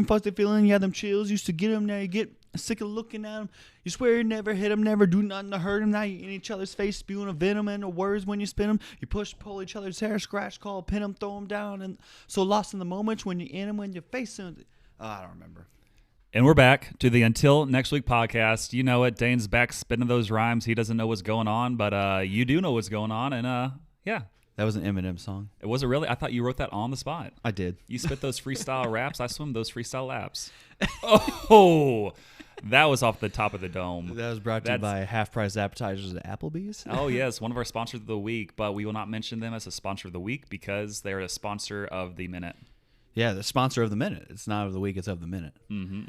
fuzzy feeling, you had them chills, used to get them, now you get sick of looking at them. You swear you never hit them, never do nothing to hurt them. Now you in each other's face, spewing a venom and the words when you spin them. You push, pull each other's hair, scratch, call, pin them, throw them down. And so lost in the moments when you're in them, when you're facing them. Oh, I don't remember. And we're back to the Until Next Week podcast. You know it. Dane's back spinning those rhymes. He doesn't know what's going on, but you do know what's going on. And yeah. That was an Eminem song. It was it really? I thought you wrote that on the spot. I did. You spit those freestyle raps. I swim those freestyle laps. Oh, that was off the top of the dome. That was brought to you by Half Price Appetizers at Applebee's. Oh, yes. One of our sponsors of the week, but we will not mention them as a sponsor of the week because they're a sponsor of the minute. Yeah, the sponsor of the minute. It's not of the week, it's of the minute.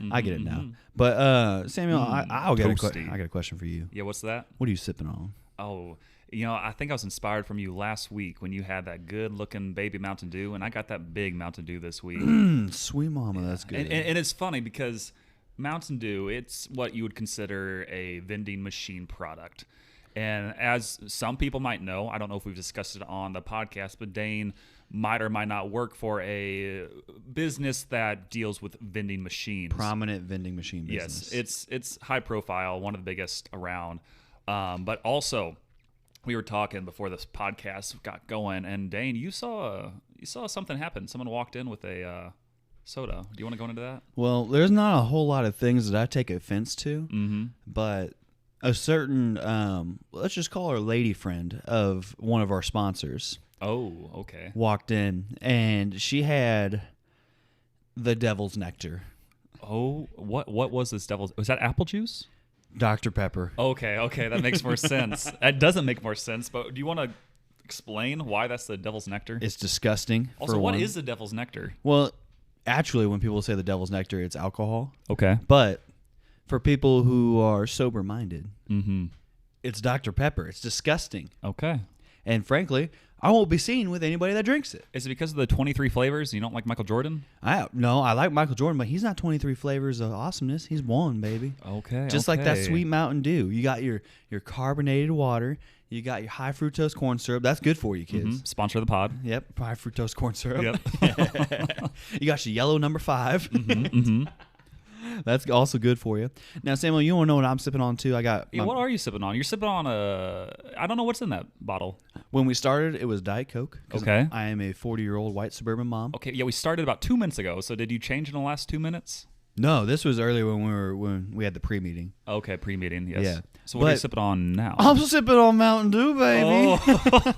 I get it now. But, Samuel, I got a question for you. Yeah, what's that? What are you sipping on? Oh, I think I was inspired from you last week when you had that good-looking baby Mountain Dew, and I got that big Mountain Dew this week. Sweet mama, that's good. And it's funny because Mountain Dew, it's what you would consider a vending machine product. And as some people might know, I don't know if we've discussed it on the podcast, but Dane might or might not work for a business that deals with vending machines. Prominent vending machine business. Yes, it's high profile, one of the biggest around. But also, we were talking before this podcast got going, and Dane, you saw something happen. Someone walked in with a soda. Do you want to go into that? Well, there's not a whole lot of things that I take offense to, but a certain, let's just call her lady friend of one of our sponsors. Oh, okay. Walked in, and she had the devil's nectar. Oh, what was this devil's? Was that apple juice? Dr. Pepper. Okay, that makes more sense. That doesn't make more sense, but do you want to explain why that's the devil's nectar? It's disgusting. Also, what is the devil's nectar? Well, actually, when people say the devil's nectar, it's alcohol. Okay. But for people who are sober-minded, it's Dr. Pepper. It's disgusting. Okay. And frankly, I won't be seen with anybody that drinks it. Is it because of the 23 flavors? You don't like Michael Jordan? No, I like Michael Jordan, but he's not 23 flavors of awesomeness. He's one, baby. Okay. Just like that sweet Mountain Dew. You got your carbonated water. You got your high fructose corn syrup. That's good for you, kids. Sponsor of the pod. Yep, high fructose corn syrup. Yep. You got your yellow number 5. That's also good for you. Now, Samuel, you want to know what I'm sipping on too? What are you sipping on? You're sipping on I don't know what's in that bottle. When we started, it was Diet Coke. Okay. I am a 40-year-old white suburban mom. Okay, yeah, we started about 2 minutes ago. So did you change in the last 2 minutes? No, this was earlier when we had the pre-meeting. Okay, pre-meeting, yes. Yeah. So what are you sipping on now? I'm sipping on Mountain Dew, baby. Oh.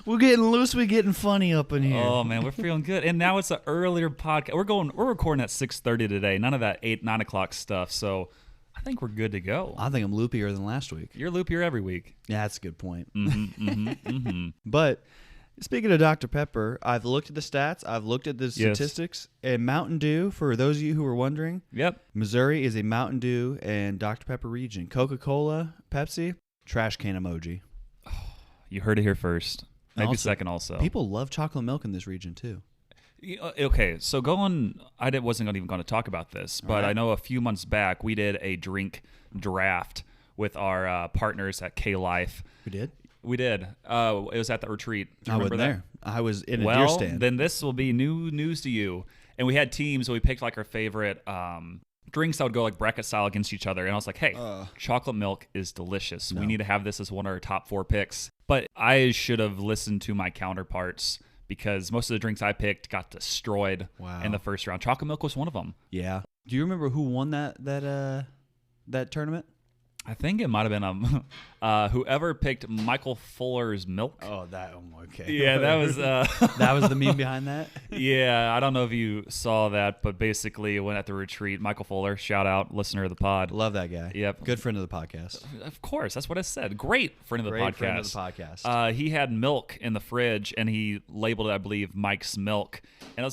We're getting loose. We're getting funny up in here. Oh man, we're feeling good. And now it's an earlier podcast. We're recording at 6:30 today. None of that 8, 9 o'clock stuff. So I think we're good to go. I think I'm loopier than last week. You're loopier every week. Yeah, that's a good point. But speaking of Dr. Pepper, I've looked at the stats. I've looked at the statistics. And Mountain Dew, for those of you who are wondering, Missouri is a Mountain Dew and Dr. Pepper region. Coca-Cola, Pepsi, trash can emoji. You heard it here first. Maybe also, second also. People love chocolate milk in this region too. Okay, so wasn't even going to talk about this, but right. I know a few months back we did a drink draft with our partners at K-Life. We did. It was at the retreat. Do you remember that? There. I was in a deer stand. Well, then this will be new news to you. And we had teams, so we picked like our favorite drinks that would go like bracket style against each other. And I was like, hey, chocolate milk is delicious. No. We need to have this as one of our top 4 picks. But I should have listened to my counterparts because most of the drinks I picked got destroyed in the first round. Chocolate milk was one of them. Yeah. Do you remember who won that tournament? I think it might have been whoever picked Michael Fuller's milk. Oh, okay. Yeah, that was that was the meme behind that. Yeah, I don't know if you saw that, but basically, when at the retreat, Michael Fuller, shout out, listener of the pod, love that guy. Yep, good friend of the podcast. Of course, that's what I said. Great friend of the podcast. Friend of the podcast. He had milk in the fridge, and he labeled it, I believe, Mike's milk, and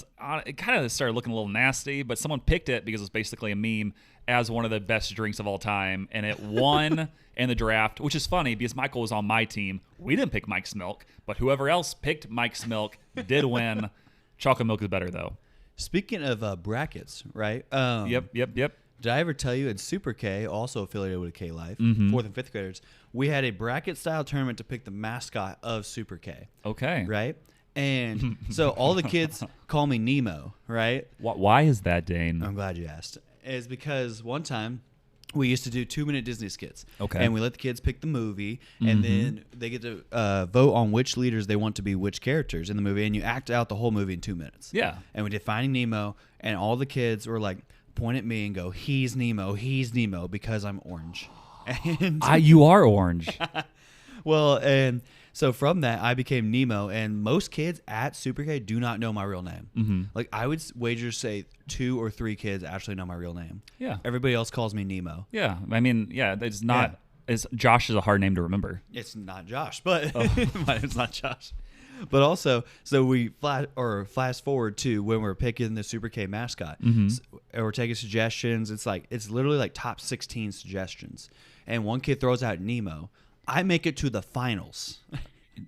it kind of started looking a little nasty, but someone picked it because it was basically a meme as one of the best drinks of all time, and it won in the draft, which is funny because Michael was on my team. We didn't pick Mike's milk, but whoever else picked Mike's milk did win. Chocolate milk is better, though. Speaking of brackets, right? Yep. Did I ever tell you in Super K, also affiliated with K-Life, 4th and 5th graders, we had a bracket-style tournament to pick the mascot of Super K. Okay. Right? And so all the kids call me Nemo, right? Why is that, Dane? I'm glad you asked. It's because one time we used to do 2-minute Disney skits. Okay. And we let the kids pick the movie, and then they get to vote on which leaders they want to be which characters in the movie, and you act out the whole movie in 2 minutes. Yeah. And we did Finding Nemo, and all the kids were like, point at me and go, he's Nemo, because I'm orange. And You are orange. well, and so from that, I became Nemo, and most kids at Super K do not know my real name. Mm-hmm. Like, I would wager say 2 or 3 kids actually know my real name. Yeah. Everybody else calls me Nemo. Yeah. I mean, yeah, it's not. Josh is a hard name to remember. It's not Josh, but it's not Josh. But also, so we fast forward to when we're picking the Super K mascot. Mm-hmm. So, and we're taking suggestions. It's literally like top 16 suggestions. And one kid throws out Nemo. I make it to the finals.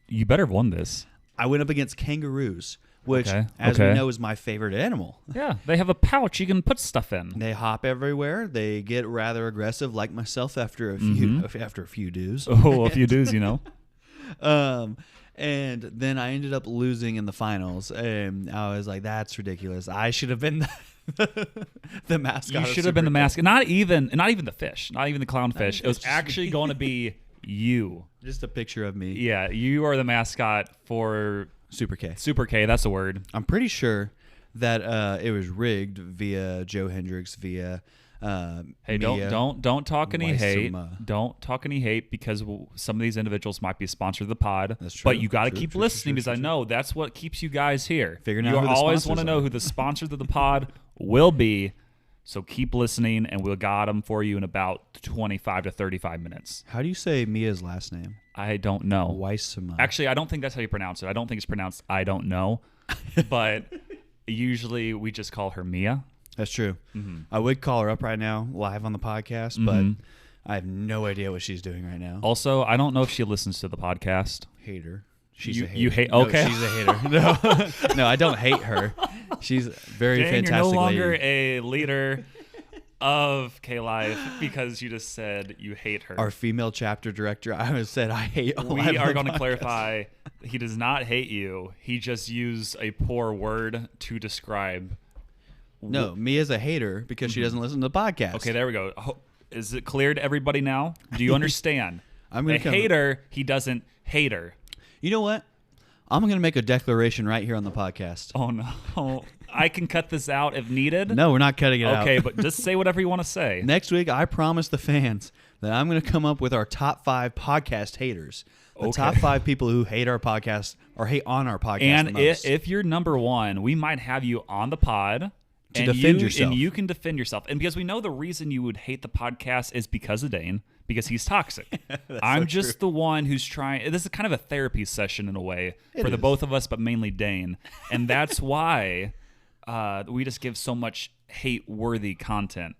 You better have won this. I went up against kangaroos, which, Okay, as we okay. know, is my favorite animal. Yeah, they have a pouch you can put stuff in. They hop everywhere. They get rather aggressive, like myself, after a few doos. Oh, a few dudes, And then I ended up losing in the finals, and I was like, "That's ridiculous. I should have been the mascot." You should have been the mascot. Not even the fish. Not even the clownfish. It was actually going to be you. Just a picture of me. Yeah, you are the mascot for Super K. Super K. That's the word. I'm pretty sure that it was rigged via Joe Hendricks, via Hey, Mia, don't talk any hate. Weissema. Don't talk any hate because some of these individuals might be sponsored of the pod. That's true. But you got to True, keep true, listening true, because true, I know that's what keeps you guys here. Figuring you out who the always sponsors want to know are. who the sponsors of the pod will be. So keep listening, and we'll got them for you in about 25 to 35 minutes. How do you say Mia's last name? I don't know. Weissema. Actually, I don't think that's how you pronounce it. I don't think it's pronounced I don't know. But usually we just call her Mia. That's true. Mm-hmm. I would call her up right now live on the podcast, but I have no idea what she's doing right now. Also, I don't know if she listens to the podcast. Hater. She's You- a hater. you hate- No, okay. she's a hater. No, I don't hate her. She's very Dang, fantastic. you're no longer lady. a leader of K-Life because you just said you hate her. Our female chapter director. I said I hate. We are going to clarify. He does not hate you. He just used a poor word to describe. No, Mia's a hater because she doesn't listen to the podcast. Okay, there we go. Is it clear to everybody now? Do you understand? I'm gonna a come- hater, he doesn't hate her. You know what? I'm going to make a declaration right here on the podcast. Oh, no. I can cut this out if needed. No, we're not cutting it out. Okay, but just say whatever you want to say. Next week, I promise the fans that I'm going to come up with our top 5 podcast haters. The Okay. top 5 people who hate our podcast or hate on our podcast And the most. if you're number one, we might have you on the pod To defend yourself. And you can defend yourself. And because we know the reason you would hate the podcast is because of Dane, because he's toxic. I'm so just the one who's trying. This is kind of a therapy session in a way It for the is. both of us, but mainly Dane. And that's why we just give so much hate-worthy content.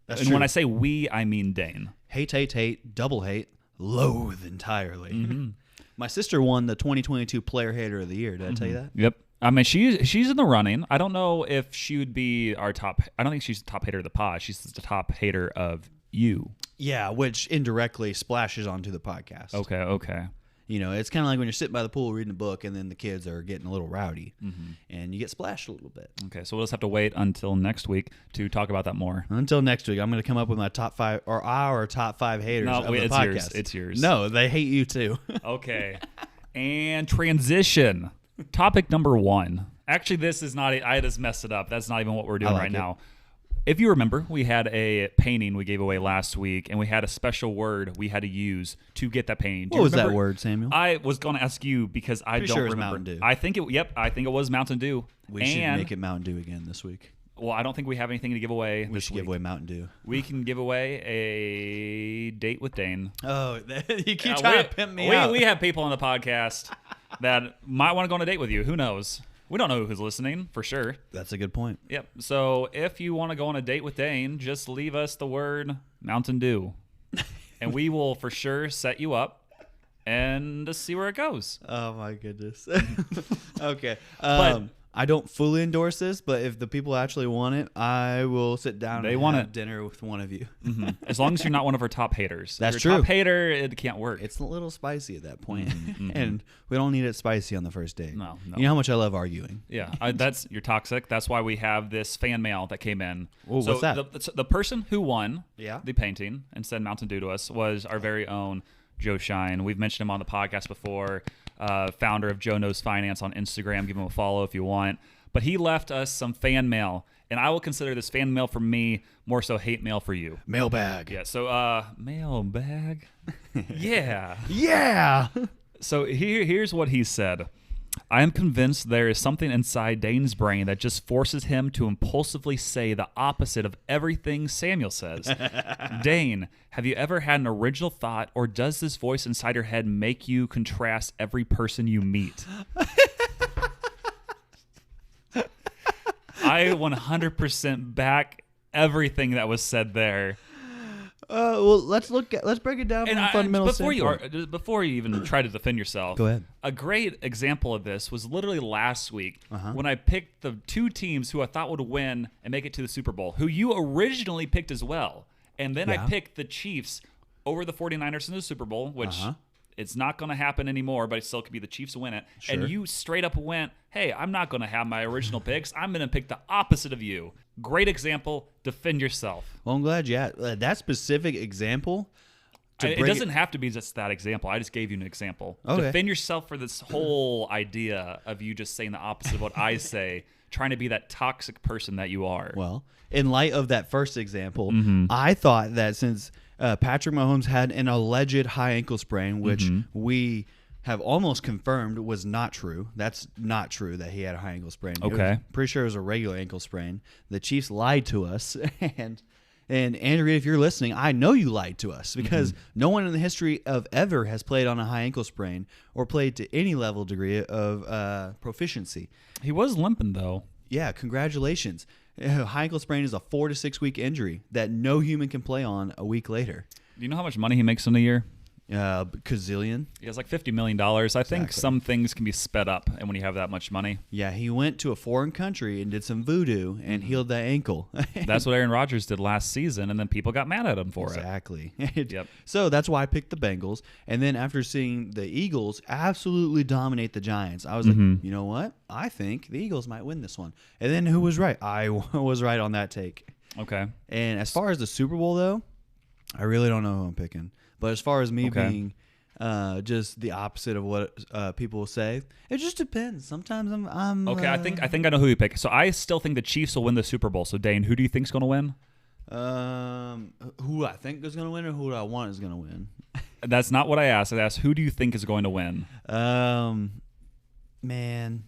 That's And true. when I say we, I mean Dane. hate, double hate, loathe entirely. My sister won the 2022 Player Hater of the Year. Did I tell you that? Yep. I mean, she's in the running. I don't know if she would be our top. I don't think she's the top hater of the pod. She's the top hater of you. Yeah, which indirectly splashes onto the podcast. Okay. You know, it's kind of like when you're sitting by the pool reading a book and then the kids are getting a little rowdy and you get splashed a little bit. Okay, so we'll just have to wait until next week to talk about that more. Until next week, I'm going to come up with my top 5 or our top 5 haters No, of wait, the it's podcast. yours. It's yours. No, they hate you too. Okay. And transition. Topic number 1. Actually, this is not. I just messed it up. That's not even what we're doing like right it. now. If you remember, we had a painting we gave away last week, and we had a special word we had to use to get that painting. Do What you was that remember? word, Samuel? I was going to ask you because I Pretty don't sure it was remember. Mountain Dew. I think it. Yep, I think it was Mountain Dew. We should make it Mountain Dew again this week. Well, I don't think we have anything to give away We this should week. give away Mountain Dew. We can give away a date with Dane. Oh, you keep trying to pimp me out. We have people on the podcast that might want to go on a date with you. Who knows? We don't know who's listening for sure. That's a good point. Yep. So if you want to go on a date with Dane, just leave us the word Mountain Dew, and we will for sure set you up and just see where it goes. Oh my goodness. Okay. But I don't fully endorse this, but if the people actually want it, I will sit down and have dinner with one of you. Mm-hmm. As long as you're not one of our top haters. That's if you're true. A top hater, it can't work. It's a little spicy at that point. Mm-hmm. And we don't need it spicy on the first date. No. You know how much I love arguing. Yeah, you're toxic. That's why we have this fan mail that came in. Ooh, so what's that? The person who won Yeah. the painting and said Mountain Dew to us was our very own Joe Shine. We've mentioned him on the podcast before. Founder of Joe Knows Finance on Instagram. Give him a follow if you want. But he left us some fan mail, and I will consider this fan mail for me more so hate mail for you. Mailbag. Yeah. So mailbag. Yeah. Yeah. So here's what he said. I am convinced there is something inside Dane's brain that just forces him to impulsively say the opposite of everything Samuel says. Dane, have you ever had an original thought, or does this voice inside your head make you contrast every person you meet? I 100% back everything that was said there. Well, let's break it down from a fundamental standpoint. Before you even try to defend yourself, Go ahead. A great example of this was literally last week Uh-huh. when I picked the two teams who I thought would win and make it to the Super Bowl, who you originally picked as well. And then Yeah. I picked the Chiefs over the 49ers in the Super Bowl, which Uh-huh. it's not going to happen anymore, but it still could be the Chiefs win it. Sure. And you straight up went, hey, I'm not going to have my original picks. I'm going to pick the opposite of you. Great example. Defend yourself. Well, I'm glad you had that specific example. It doesn't have to be just that example. I just gave you an example. Okay. Defend yourself for this whole idea of you just saying the opposite of what I say, trying to be that toxic person that you are. Well, in light of that first example, Mm-hmm. I thought that since Patrick Mahomes had an alleged high ankle sprain, which Mm-hmm. we have almost confirmed was not true. That's not true that he had a high ankle sprain. Okay. Pretty sure it was a regular ankle sprain. The Chiefs lied to us. And Andrea, if you're listening, I know you lied to us because no one in the history of ever has played on a high ankle sprain or played to any level degree of proficiency. He was limping, though. Yeah, congratulations. High ankle sprain is a 4 to 6 week injury that no human can play on a week later. Do you know how much money he makes in a year? Gazillion. He has like $50 million. I think some things can be sped up, and when you have that much money. Yeah, he went to a foreign country and did some voodoo and healed that ankle. That's what Aaron Rodgers did last season, and then people got mad at him for it. Exactly. Yep. So that's why I picked the Bengals. And then after seeing the Eagles absolutely dominate the Giants, I was like, you know what? I think the Eagles might win this one. And then who was right? I was right on that take. Okay. And as far as the Super Bowl, though, I really don't know who I'm picking. But as far as me being just the opposite of what people will say, it just depends. Sometimes I'm Okay, I think I know who you pick. So I still think the Chiefs will win the Super Bowl. So Dane, who do you think's going to win? Who I think is going to win or who I want is going to win? That's not what I asked. I asked who do you think is going to win? Man,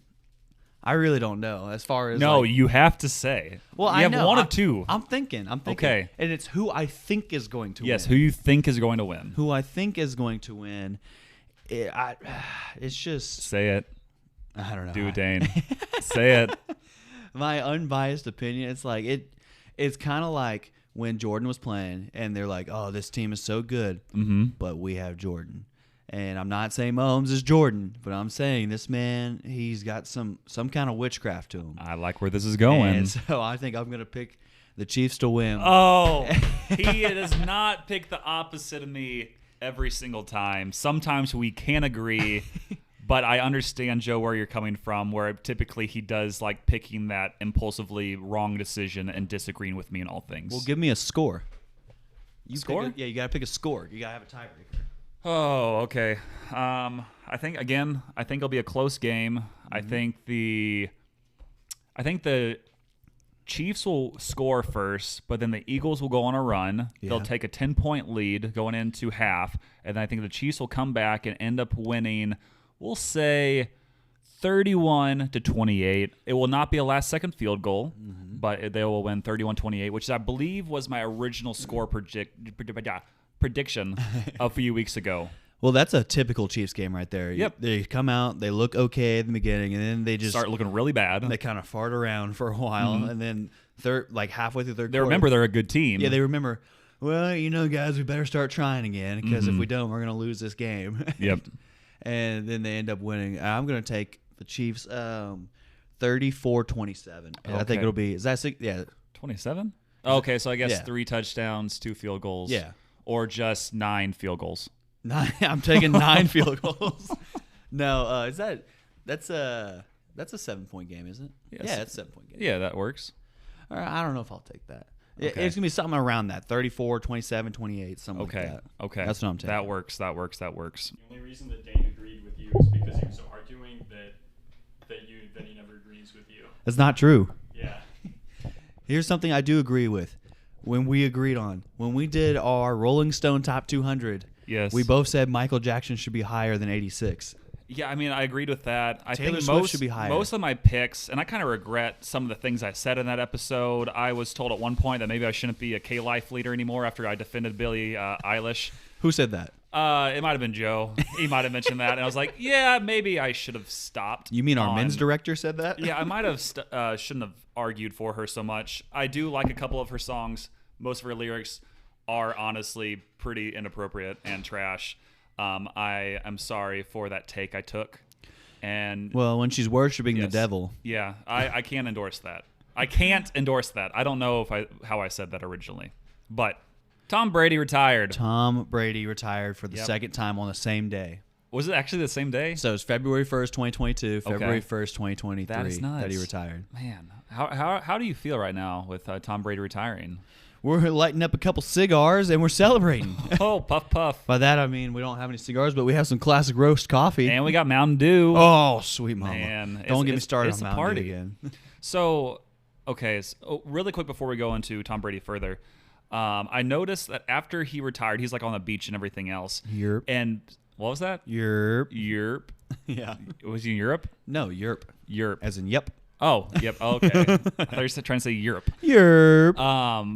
I really don't know. As far as No, you have to say. well, you I have know. one of two. I'm thinking. Okay. And it's who I think is going to win. Yes, who you think is going to win? Who I think is going to win. It's just Say it. I don't know. Do it, Dane. Say it. My unbiased opinion. It's like it's kind of like when Jordan was playing, and they're like, "Oh, this team is so good, but we have Jordan." And I'm not saying Mahomes is Jordan, but I'm saying this man, he's got some kind of witchcraft to him. I like where this is going. And so I think I'm gonna pick the Chiefs to win. Oh, he does not pick the opposite of me every single time. Sometimes we can agree, but I understand, Joe, where you're coming from, where typically he does like picking that impulsively wrong decision and disagreeing with me in all things. Well, give me a score. Score? Yeah, you gotta pick a score. You gotta have a tiebreaker. Oh, okay. I think it'll be a close game. I think the Chiefs will score first, but then the Eagles will go on a run. Yeah. They'll take a 10-point lead going into half, and then I think the Chiefs will come back and end up winning, we'll say 31-28. It will not be a last-second field goal, but they will win 31-28, which I believe was my original score prediction a few weeks ago. Well, that's a typical Chiefs game right there. Yep. They come out, they look okay at the beginning, and then they just Start looking really bad. They kind of fart around for a while, and then halfway through third They quarter, remember they're a good team. Yeah, they remember. Well, guys, we better start trying again because if we don't, we're gonna lose this game. Yep. And then they end up winning. I'm gonna take the Chiefs, 34-27. And I think Okay. it'll be. Is that six? Yeah. 27? Okay, so I guess Yeah. 3 touchdowns, 2 field goals. Yeah. Or just 9 field goals. I'm taking 9 field goals. No, is that's a 7-point game, isn't it? Yes. Yeah, it's a 7-point game. Yeah, that works. All right, I don't know if I'll take that. Okay. It's gonna be something around that 34, 27, 28, something Okay. like that. Okay. That's what I'm taking. That works. That works. That works. The only reason that Dane agreed with you is because he was arguing that he never agrees with you. That's not true. Yeah. Here's something I do agree with. When we did our Rolling Stone Top 200, Yes. we both said Michael Jackson should be higher than 86. Yeah, I mean, I agreed with that. I Taylor think Swift most should be higher. most of my picks, and I kind of regret some of the things I said in that episode. I was told at one point that maybe I shouldn't be a K-Life leader anymore after I defended Billie Eilish. Who said that? It might have been Joe. He might have mentioned that, and I was like, yeah, maybe I should have stopped. You mean our on- men's director said that? Yeah, I might have shouldn't have argued for her so much. I do like a couple of her songs. Most of her lyrics are honestly pretty inappropriate and trash. I am sorry for that take I took. And Well, when she's worshiping the yes. devil. Yeah, I can't endorse that. I can't endorse that. I don't know how I said that originally. But Tom Brady retired. Tom Brady retired for the Yep. second time on the same day. Was it actually the same day? So it's February 1st, 2022, February Okay. 1st, 2023 That is nuts. that he retired. Man, how do you feel right now with Tom Brady retiring? We're lighting up a couple cigars and we're celebrating. Oh, puff puff. By that I mean we don't have any cigars, but we have some classic roast coffee. And we got Mountain Dew. Oh, sweet mama. Man, Don't get me it's- started it's on a Mountain party. Dew again. So, okay, really quick before we go into Tom Brady further, I noticed that after he retired, he's like on the beach and everything else. Europe. And what was that? Europe. Europe. Yeah. Was he in Europe? No, Europe. Europe. As in yep. Oh, yep. Okay. I thought you were trying to say Europe. Europe.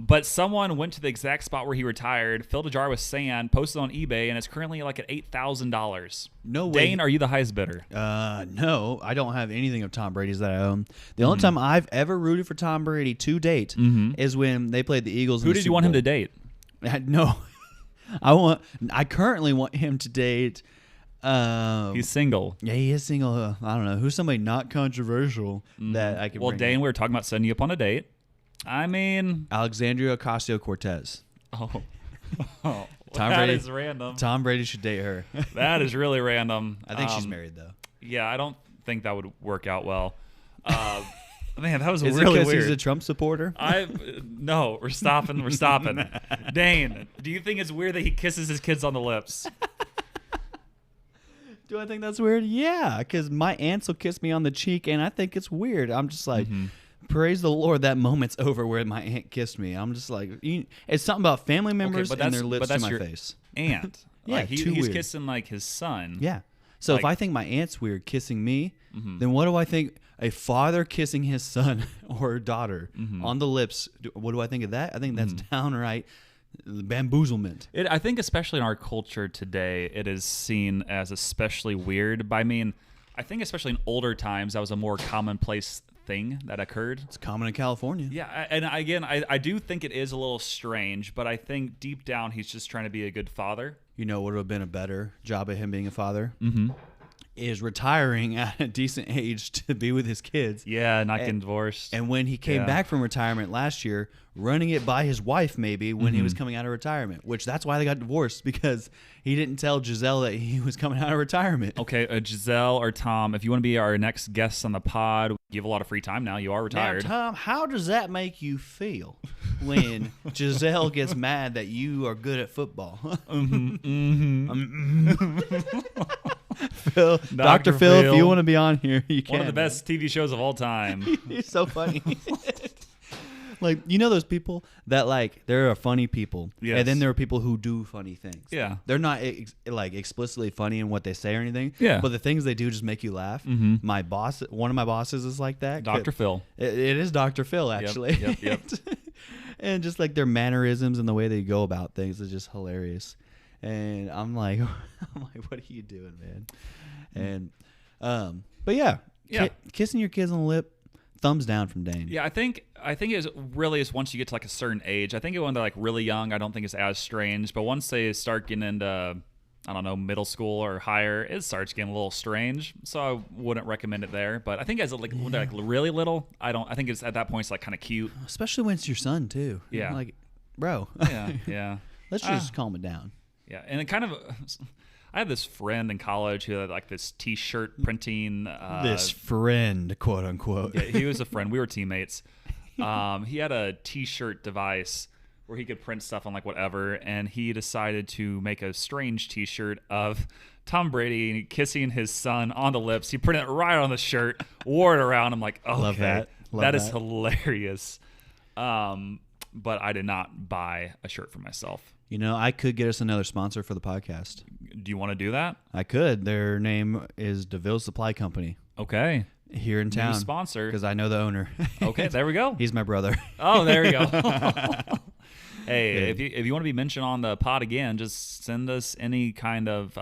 But someone went to the exact spot where he retired, filled a jar with sand, posted on eBay, and it's currently like at $8,000. No way. Dane, are you the highest bidder? No, I don't have anything of Tom Brady's that I own. The only time I've ever rooted for Tom Brady to date is when they played the Eagles. Who did you want him to date? No, I currently want him to date. He's single. Yeah, he is single. I don't know who's somebody not controversial that I can. Well, bring Dane, in. we were talking about setting you up on a date. I mean, Alexandria Ocasio-Cortez. oh, Tom that Brady. is random. Tom Brady should date her. That is really random. I think she's married though. Yeah, I don't think that would work out well. Man, that was Is really it because weird. he's a Trump supporter? No, we're stopping. We're stopping. Dane, do you think it's weird that he kisses his kids on the lips? Do I think that's weird? Yeah, because my aunts will kiss me on the cheek, and I think it's weird. I'm just like, praise the Lord, that moment's over where my aunt kissed me. I'm just like, it's something about family members but and that's- their lips but to that's my your- face. Aunt. Yeah, Like, he's too weird. kissing like his son. Yeah. So if Like- I think my aunt's weird kissing me, then what do I think a father kissing his son or daughter on the lips? What do I think of that? I think that's downright bamboozlement. I think especially in our culture today, it is seen as especially weird. But I mean, I think especially in older times, that was a more commonplace thing that occurred. It's common in California. Yeah, and again, I do think it is a little strange, but I think deep down he's just trying to be a good father. You know what would have been a better job of him being a father? Is retiring at a decent age to be with his kids. Yeah, not getting divorced. And when he came Yeah. back from retirement last year, running it by his wife maybe when he was coming out of retirement, which that's why they got divorced, because he didn't tell Giselle that he was coming out of retirement. Okay, Giselle or Tom, if you want to be our next guest on the pod, you have a lot of free time now. You are Now, retired. Tom, how does that make you feel when Giselle gets mad that you are good at football? Phil, Dr. Phil, if you want to be on here, you can. One of the best TV shows of all time. He's so funny. Like, you know those people that, like, there are funny people, Yes. and then there are people who do funny things. Yeah. They're not like explicitly funny in what they say or anything. Yeah. But the things they do just make you laugh. My boss, one of my bosses, is like that. Dr. Phil. It is Dr. Phil, actually. yep. And just like their mannerisms and the way they go about things is just hilarious. And I'm like, what are you doing, man? And but yeah, Yeah. kissing your kids on the lip, thumbs down from Dane. Yeah, I think it's really is once you get to like a certain age. I think when they're like really young, I don't think it's as strange. But once they start getting into I don't know, middle school or higher, it starts getting a little strange. So I wouldn't recommend it there. But I think as when they're like really little, I think it's at that point it's like kind of cute. Especially when it's your son too. Yeah. Like, bro. Yeah. Let's just calm it down. Yeah, and it kind of. I had this friend in college who had like this T-shirt printing. This friend, quote unquote. Yeah, he was a friend. We were teammates. He had a T-shirt device where he could print stuff on like whatever, and he decided to make a strange T-shirt of Tom Brady kissing his son on the lips. He printed it right on the shirt, wore it around. I'm like, okay, Love that. That is hilarious. But I did not buy a shirt for myself. You know, I could get us another sponsor for the podcast. Do you want to do that? I could. Their name is DeVille Supply Company Okay. here in town. New sponsor. Because I know the owner. Okay, there we go. He's my brother. Oh, there we go. Hey, if you want to be mentioned on the pod again, just send us any kind of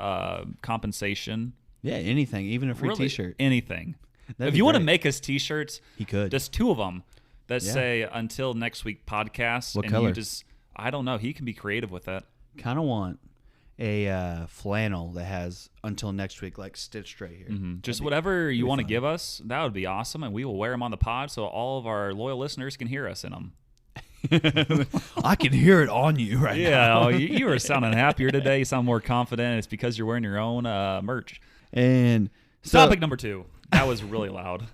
compensation. Yeah, anything, even a free Really, T-shirt. anything. That'd If be you want to great. make us T-shirts, He could. just 2 of them that Yeah. say "Until next week" podcast. What and color? You just, I don't know. He can be creative with that. Kind of want a flannel that has "Until next week" like stitched right here. Just whatever you want to fun. give us, that would be awesome, and we will wear them on the pod so all of our loyal listeners can hear us in them. I can hear it on you right now. Yeah, oh, you are sounding happier today. You sound more confident. It's because you're wearing your own merch. And so, Topic number 2. That was really loud.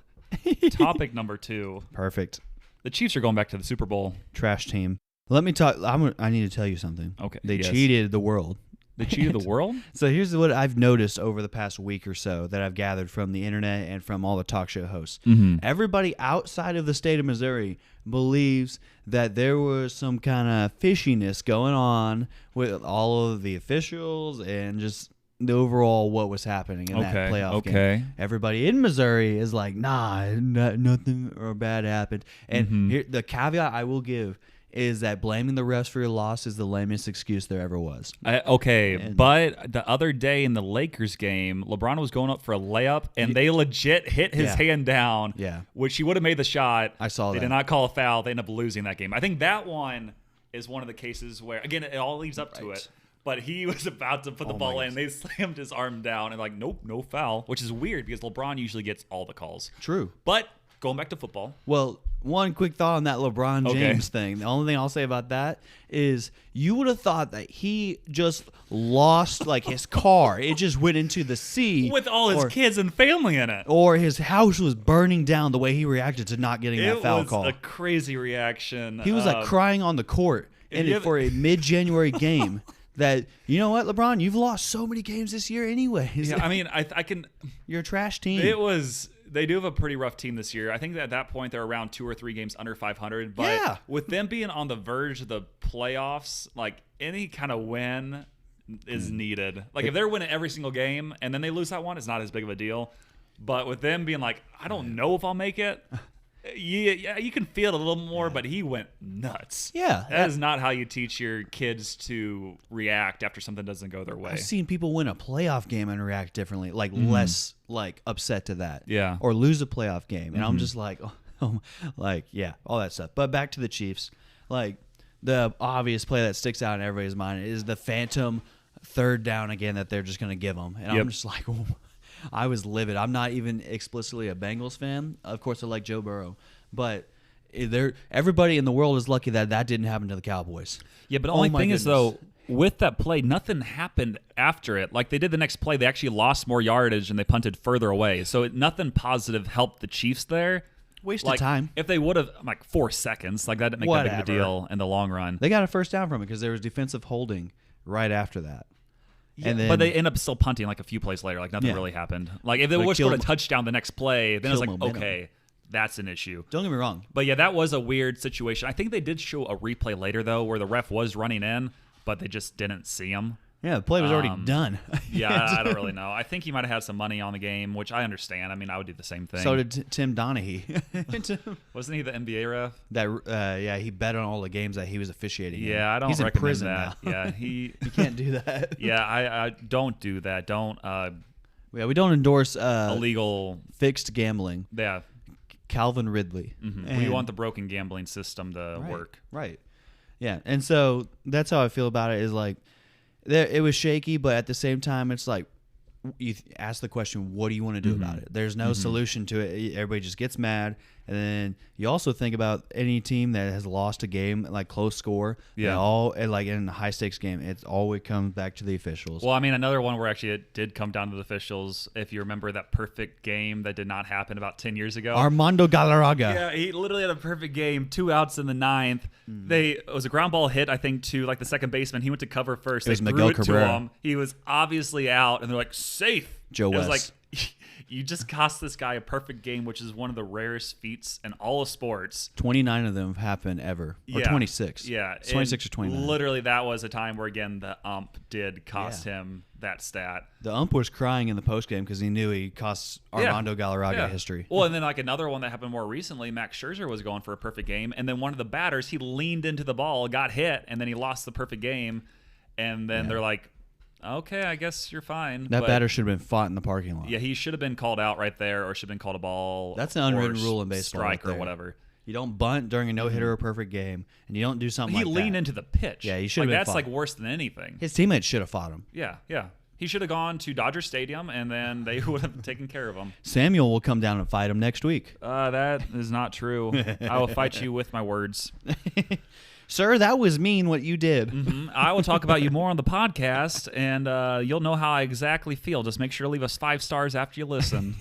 Topic number 2. perfect. The Chiefs are going back to the Super Bowl. Trash team. Let me talk. I need to tell you something. Okay, They yes. cheated the world. They cheated the world? So here's what I've noticed over the past week or so that I've gathered from the internet and from all the talk show hosts. Mm-hmm. Everybody outside of the state of Missouri believes that there was some kind of fishiness going on with all of the officials and just the overall what was happening in that playoff game. Everybody in Missouri is like, nah, nothing or bad happened. And here, the caveat I will give is that blaming the refs for your loss is the lamest excuse there ever was. But the other day in the Lakers game, LeBron was going up for a layup, and they legit hit his hand down, which he would have made the shot. I saw They that. did not call a foul. They ended up losing that game. I think that one is one of the cases where, again, it all leads up to it. But he was about to put the ball in. They slammed his arm down and like, nope, no foul, which is weird because LeBron usually gets all the calls. True. But going back to football. Well, one quick thought on that LeBron James thing. The only thing I'll say about that is you would have thought that he just lost like his car. It just went into the sea. With all his kids and family in it. Or his house was burning down the way he reacted to not getting that foul call. It was a crazy reaction. He was like crying on the court for a mid-January game. That, you know what, LeBron, you've lost so many games this year anyways. Yeah, I mean, I can. You're a trash team. They do have a pretty rough team this year. I think that at that point they're around 2 or 3 games under 500. But with them being on the verge of the playoffs, like any kind of win is needed. Like if they're winning every single game and then they lose that one, it's not as big of a deal. But with them being like, I don't know if I'll make it. Yeah, you can feel it a little more, but he went nuts. Yeah. That is not how you teach your kids to react after something doesn't go their way. I've seen people win a playoff game and react differently, like less like upset to that. Yeah. Or lose a playoff game. And I'm just like, all that stuff. But back to the Chiefs. Like, the obvious play that sticks out in everybody's mind is the phantom third down again that they're just going to give them. And I'm just like, I was livid. I'm not even explicitly a Bengals fan. Of course, I like Joe Burrow. But everybody in the world is lucky that didn't happen to the Cowboys. Yeah, but the only thing is, though, with that play, nothing happened after it. Like, they did the next play. They actually lost more yardage and they punted further away. So nothing positive helped the Chiefs there. Waste of time. If they would have, 4 seconds, that didn't make that big of a deal in the long run. They got a first down from it because there was defensive holding right after that. Yeah, and then, but they end up still punting a few plays later. Nothing really happened. If they would scored a touchdown the next play, then it's like, momentum. Okay, that's an issue. Don't get me wrong. But yeah, that was a weird situation. I think they did show a replay later, though, where the ref was running in, but they just didn't see him. Yeah, the play was already done. Yeah, I don't really know. I think he might have had some money on the game, which I understand. I mean, I would do the same thing. So did Tim Donaghy. Wasn't he the NBA ref? He bet on all the games that he was officiating. Yeah, I don't He's recommend in prison that. Now. Yeah, you can't do that. Yeah, I don't do that. Don't. We don't endorse illegal fixed gambling. Yeah. Calvin Ridley. Mm-hmm. We want the broken gambling system to work. Right. Yeah, and so that's how I feel about it. Is like It was shaky, but at the same time, it's like you ask the question, what do you want to do about it? There's no solution to it. Everybody just gets mad. And then you also think about any team that has lost a game, like close score. Yeah. Like in a high stakes game, it always comes back to the officials. Well, I mean, another one where actually it did come down to the officials. If you remember that perfect game that did not happen about 10 years ago. Armando Galarraga. Yeah, he literally had a perfect game. 2 outs in the 9th. It was a ground ball hit, I think, to like the second baseman. He went to cover first. It was they Miguel threw it Cabrera. to him. He was obviously out, and they're like, safe. Joe It was West. like, you just cost this guy a perfect game, which is one of the rarest feats in all of sports. 29 of them have happened ever. Or 26. Yeah. It's 26 or 29. Literally, that was a time where, again, the ump did cost him that stat. The ump was crying in the postgame because he knew he cost Armando Galarraga history. Well, and then like another one that happened more recently, Max Scherzer was going for a perfect game, and then one of the batters, he leaned into the ball, got hit, and then he lost the perfect game, and then they're like, okay, I guess you're fine. That But, batter should have been fought in the parking lot. yeah, he should have been called out right there, or should have been called a ball. That's an unwritten or rule in baseball. strike right or there. whatever. You don't bunt during a no-hitter or perfect game, and you don't do something He like leaned that. into the pitch. Yeah, he should have like been that's fought. like worse than anything. His teammates should have fought him. Yeah. He should have gone to Dodger Stadium, and then they would have taken care of him. Samuel will come down and fight him next week. That is not true. I will fight you with my words. Sir, that was mean what you did. I will talk about you more on the podcast, and you'll know how I exactly feel. Just make sure to leave us 5 stars after you listen.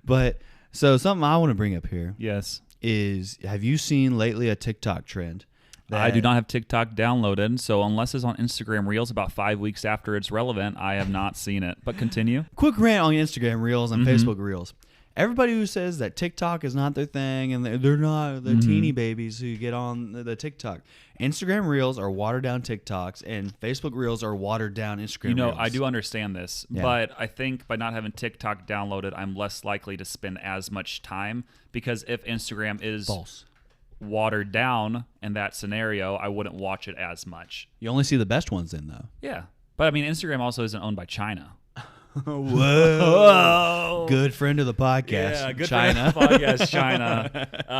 But so something I want to bring up here Yes. is, have you seen lately a TikTok trend? I do not have TikTok downloaded, so unless it's on Instagram Reels about 5 weeks after it's relevant, I have not seen it. But continue. Quick rant on Instagram Reels and Facebook Reels. Everybody who says that TikTok is not their thing and they're not the teeny babies who get on the TikTok. Instagram Reels are watered down TikToks and Facebook Reels are watered down Instagram You know, Reels. I do understand this, Yeah. but I think by not having TikTok downloaded, I'm less likely to spend as much time, because if Instagram is False. watered down in that scenario, I wouldn't watch it as much. You only see the best ones in, though. Yeah. But I mean, Instagram also isn't owned by China. Whoa. Good friend of the podcast, Yeah, good China. for the podcast, China.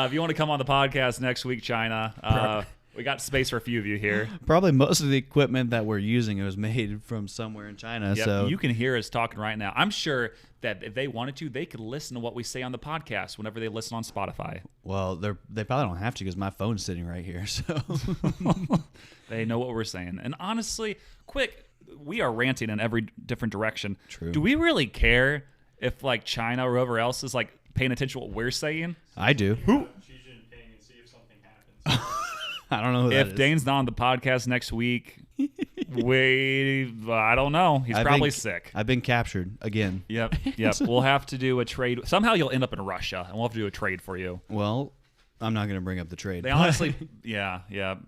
If you want to come on the podcast next week, China, we got space for a few of you here. Probably most of the equipment that we're using was made from somewhere in China. Yep, So you can hear us talking right now. I'm sure that if they wanted to, they could listen to what we say on the podcast whenever they listen on Spotify. well, they probably don't have to because my phone's sitting right here. So They know what we're saying. And honestly, quick, we are ranting in every different direction. True. Do we really care if like China or whoever else is like paying attention to what we're saying? I do. Xi Jinping and see if something happens. I don't know who that If is. Dane's not on the podcast next week, I don't know. He's I've probably been- sick. I've been captured again. Yep. We'll have to do a trade. Somehow you'll end up in Russia, and we'll have to do a trade for you. Well, I'm not going to bring up the trade. They honestly, yeah.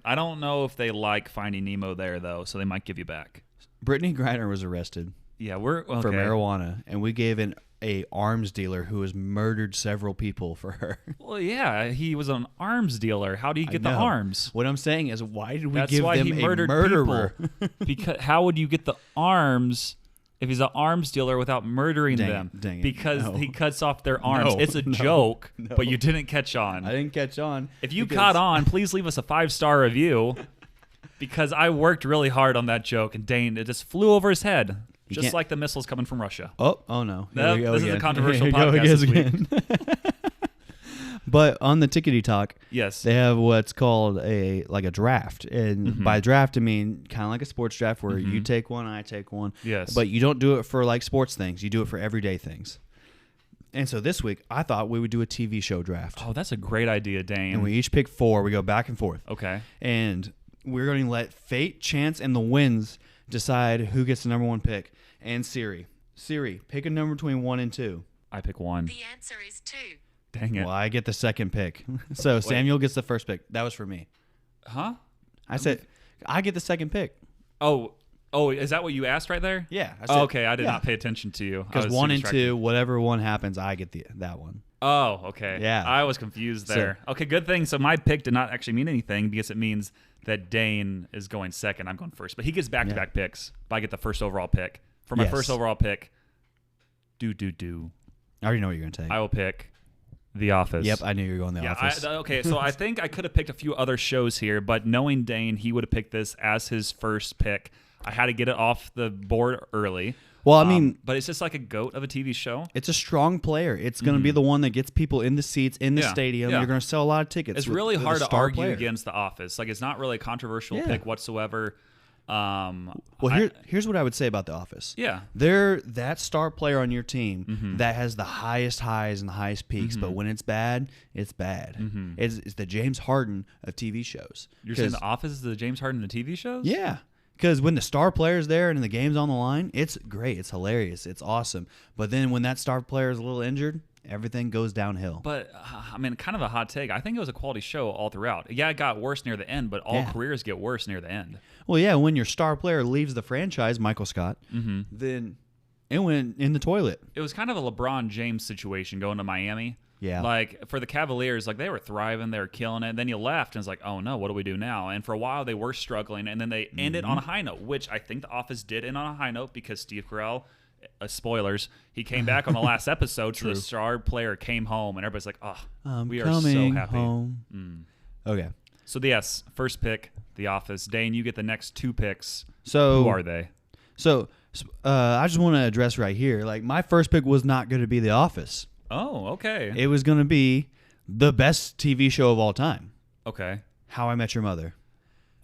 I don't know if they like Finding Nemo there, though, so they might give you back. Brittany Griner was arrested Yeah, we're okay. for marijuana, and we gave an arms dealer who has murdered several people for her. Well, yeah, he was an arms dealer. How do you get the know. arms? What I'm saying is, why did we That's give why them he a murdered murderer? people. Because how would you get the arms if he's an arms dealer without murdering them? dang it. Because No. he cuts off their arms. No, It's a no, joke, no. but you didn't catch on. I didn't catch on. If you because- caught on, please leave us a 5-star review, because I worked really hard on that joke, and Dane, it just flew over his head, just can't- like the missiles coming from Russia. Oh no! Here Nope, we go this is a again. controversial Here we go podcast again. But on the Tickety Talk, Yes. they have what's called a draft, and by draft I mean kind of like a sports draft where you take one, I take one. Yes. But you don't do it for like sports things; you do it for everyday things. And so this week, I thought we would do a TV show draft, Oh, that's a great idea, Dane. and we each pick 4. We go back and forth, Okay. and we're going to let fate, chance, and the winds decide who gets the number 1 pick. And Siri, pick a number between 1 and 2. I pick 1. The answer is 2. Dang it. Well, I get the second pick. So Samuel gets the first pick. That was for me. Huh? I said I get the second pick. Oh, is that what you asked right there? Yeah. Oh, okay, I did not pay attention to you. I Because was 1 too and distracted. 2, whatever one happens, I get that one. Oh, okay. Yeah. I was confused there. Okay, good thing. So my pick did not actually mean anything, because it means that Dane is going second. I'm going first. But he gets back-to-back picks. But I get the first overall pick. For my Yes. first overall pick, I already know what you're going to take. I will pick The Office. Yep, I knew you were going The Office. Okay, so I think I could have picked a few other shows here, but knowing Dane, he would have picked this as his first pick. I had to get it off the board early. Well, I mean, but it's just like a goat of a TV show. it's a strong player. It's going to be the one that gets people in the seats in the stadium. Yeah. You're going to sell a lot of tickets. It's with- really with a hard to star argue player. against The Office. Like, it's not really a controversial Yeah. pick whatsoever. Well, here's what I would say about The Office. Yeah. They're that star player on your team that has the highest highs and the highest peaks, but when it's bad, it's bad. It's the James Harden of TV shows. You're saying The Office is the James Harden of TV shows? Yeah. Because when the star player's there and the game's on the line, it's great. It's hilarious. It's awesome. But then when that star player is a little injured, everything goes downhill. But, I mean, kind of a hot take. I think it was a quality show all throughout. Yeah, it got worse near the end, but all careers get worse near the end. Well, yeah, when your star player leaves the franchise, Michael Scott, then it went in the toilet. It was kind of a LeBron James situation going to Miami. Yeah. Like, for the Cavaliers, like, they were thriving. They were killing it. Then you left, and it's like, oh, no, what do we do now? And for a while, they were struggling. And then they ended on a high note, which I think The Office did end on a high note because Steve Carell, spoilers, he came back on the last episode, so the star player came home, and everybody's like, oh, we are so Coming happy. home. Okay. So, yes, first pick, The Office. Dane, you get the next two picks. So Who are they? So I just want to address right here, like, my first pick was not going to be The Office. Oh, okay. It was going to be the best TV show of all time, Okay. How I Met Your Mother.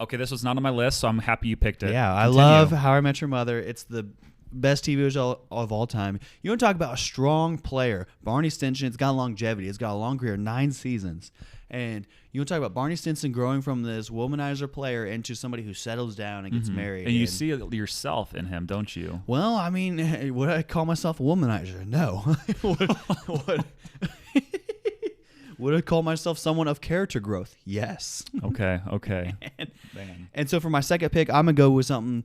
Okay, this was not on my list, so I'm happy you picked it. Yeah, I Continue. love How I Met Your Mother. It's the best TV show of all time. You want to talk about a strong player. Barney Stinson, it's got longevity. It's got a long career, 9 seasons. And you want to talk about Barney Stinson growing from this womanizer player into somebody who settles down and gets married. And you see yourself in him, don't you? Well, I mean, would I call myself a womanizer? No. Would I call myself someone of character growth? Yes. Okay. And so for my second pick, I'm gonna go with something.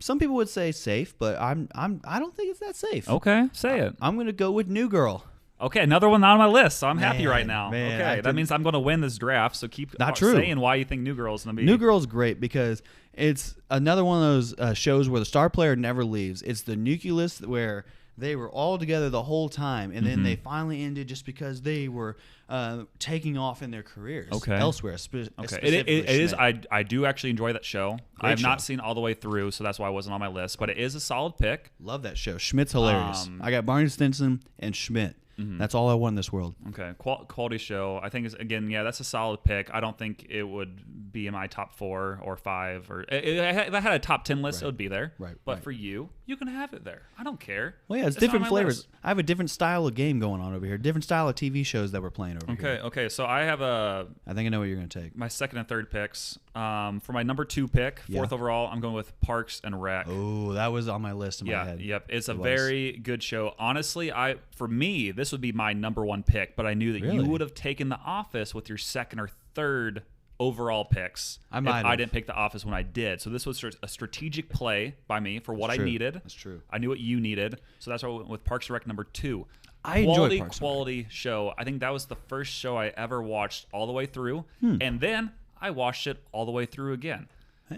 Some people would say safe, but I don't think it's that safe. Okay, say it. I'm gonna go with New Girl. Okay, another one not on my list, so I'm happy Man, right now. man, I Okay, that didn't- means I'm going to win this draft, so keep Not true. saying why you think New Girl's going to be. New Girl's great because it's another one of those shows where the star player never leaves. It's the nucleus where they were all together the whole time, and then they finally ended just because they were taking off in their careers elsewhere. Okay, it is. I do actually enjoy that show. I have not show. seen all the way through, so that's why it wasn't on my list. But it is a solid pick. Love that show. Schmidt's hilarious. I got Barney Stinson and Schmidt. That's all I want in this world. Okay, quality show. I think is again, yeah, that's a solid pick. I don't think it would be in my top 4 or 5, or if I had a top 10 list, it would be there. Right, But right. for you can have it there. I don't care. Well, yeah, it's not on different my flavors. list. I have a different style of game going on over here. Different style of TV shows that we're playing over here. Okay. So I have I think I know what you're going to take. my second and third picks. For my number 2 pick, fourth overall, I'm going with Parks and Rec. Oh, that was on my list in my head. Yep. It's a It was. very good show. Honestly, for me, this would be my number 1 pick, but I knew that you Really? would have taken The Office with your second or third overall picks. I might if I have. didn't pick The Office when I did. So this was a strategic play by me for what I true. needed. That's true. I knew what you needed. So that's why I went with Parks and Rec number 2. I enjoyed Parks and Rec. Quality show. I think that was the first show I ever watched all the way through. And then I watched it all the way through again.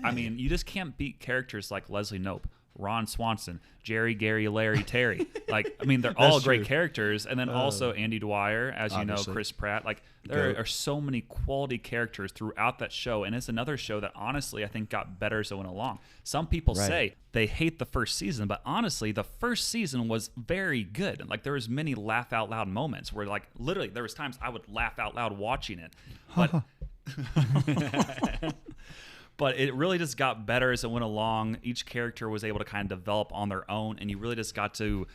I mean, you just can't beat characters like Leslie Knope, Ron Swanson, Jerry, Gary, Larry, Terry. Like, I mean, they're all That's great true. characters. And then also Andy Dwyer, as you know, Obviously. Chris Pratt. Like, there Goat. are so many quality characters throughout that show. And it's another show that, honestly, I think got better as it went along. Some people Right. say they hate the first season, but honestly, the first season was very good. Like, there was many laugh out loud moments where, like, literally, there was times I would laugh out loud watching it. But but it really just got better as it went along. Each character was able to kind of develop on their own, and you really just got to,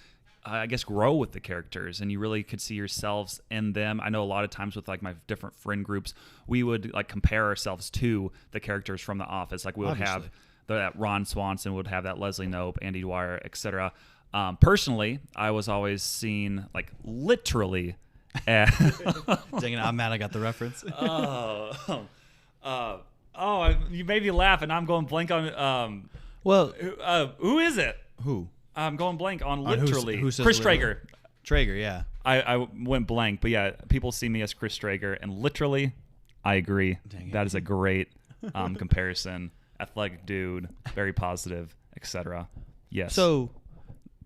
I guess, grow with the characters, and you really could see yourselves in them. I know a lot of times with like my different friend groups, we would like compare ourselves to the characters from The Office. Like we would have Obviously. that Ron Swanson would have that Leslie Knope, Andy Dwyer, etc. Personally, I was always seen like literally. Dang it, I'm mad I got the reference. You made me laugh, and I'm going blank on. Well, Who is it? who? I'm going blank on who's- literally. who says Chris literally? Traeger. Traeger, yeah. I went blank, but yeah, people see me as Chris Traeger, and literally, I agree. Dang it. That is a great comparison. Athletic dude, very positive, etc. Yes. So,